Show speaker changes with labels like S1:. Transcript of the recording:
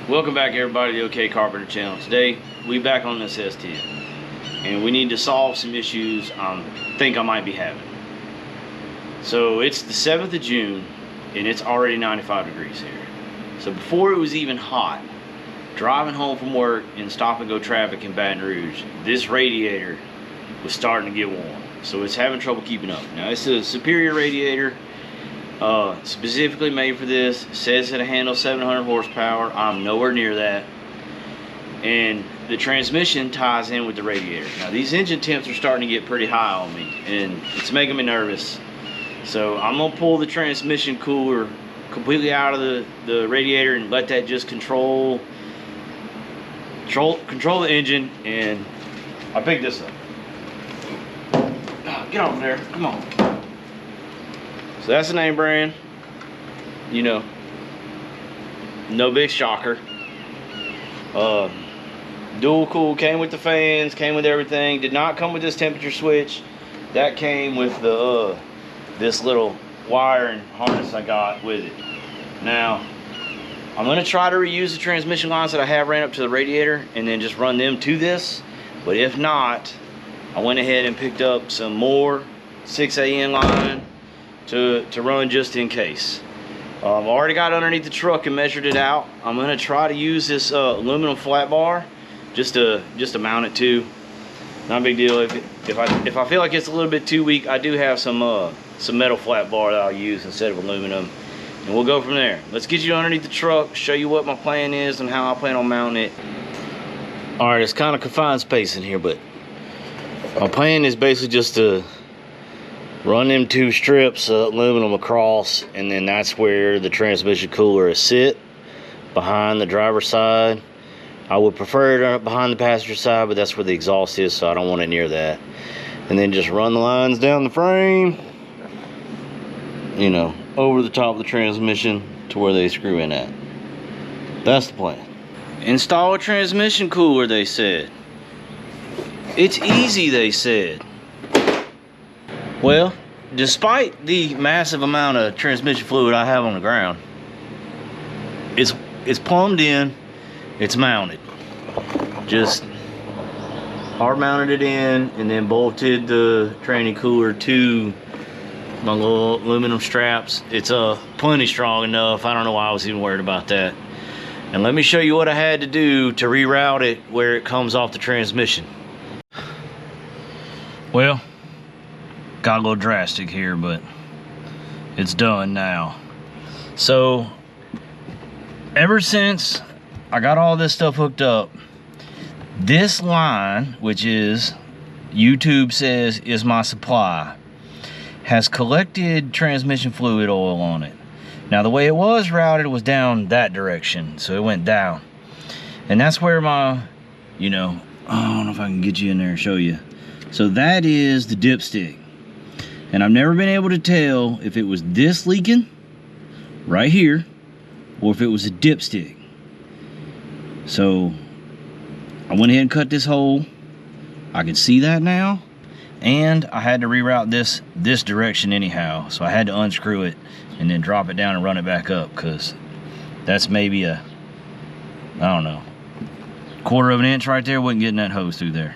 S1: Welcome back everybody to the OK Carpenter channel. Today we back on this S10 and we need to solve some issues I think I might be having. So it's the 7th of June and it's already 95 degrees here. So before it was even hot, driving home from work in stop and go traffic in Baton Rouge, this radiator was starting to get warm. So it's having trouble keeping up. Now it's a Superior radiator. Specifically made for this. It says it handles 700 horsepower. I'm nowhere near that. And the transmission ties in with the radiator. Now these engine temps are starting to get pretty high on me and it's making me nervous. So I'm gonna pull the transmission cooler completely out of the radiator and let that just control the engine. And I picked this up. Get over there, come on. So that's the name brand, you know, no big shocker. Dual cool, came with the fans, came with everything. Did not come with this temperature switch. That came with the this little wire and harness I got with it. Now, I'm gonna try to reuse the transmission lines that I have ran up to the radiator and then just run them to this. But if not, I went ahead and picked up some more 6AN line to run just in case. I've already got underneath the truck and measured it out. I'm gonna try to use this aluminum flat bar just to mount it to. Not a big deal. If I feel like it's a little bit too weak, I do have some metal flat bar that I'll use instead of aluminum, and we'll go from there. Let's get you underneath the truck, show you what my plan is and how I plan on mounting it. All right, it's kind of confined space in here, but my plan is basically just to run them 2 strips of aluminum across, and then that's where the transmission cooler is sit, behind the driver's side. I would prefer it behind the passenger side, but that's where the exhaust is, so I don't want it near that. And then just run the lines down the frame, you know, over the top of the transmission to where they screw in at. That's the plan. Install a transmission cooler, they said. It's easy, they said. Well, despite the massive amount of transmission fluid I have on the ground, it's plumbed in, it's mounted. Just hard mounted it in and then bolted the tranny cooler to my little aluminum straps. It's plenty strong enough. I don't know why I was even worried about that. And let me show you what I had to do to reroute it where it comes off the transmission. Well, got a little drastic here, but it's done now. So ever since I got all this stuff hooked up, this line, which is YouTube says is my supply, has collected transmission fluid oil on it. Now the way it was routed was down that direction, so it went down, and that's where my, you know, I don't know if I can get you in there and show you. So that is the dipstick. And I've never been able to tell if it was this leaking right here or if it was a dipstick. So I went ahead and cut this hole. I can see that now. And I had to reroute this direction anyhow. So I had to unscrew it and then drop it down and run it back up, because that's maybe a, I don't know, 1/4 of an inch right there. Wasn't getting that hose through there.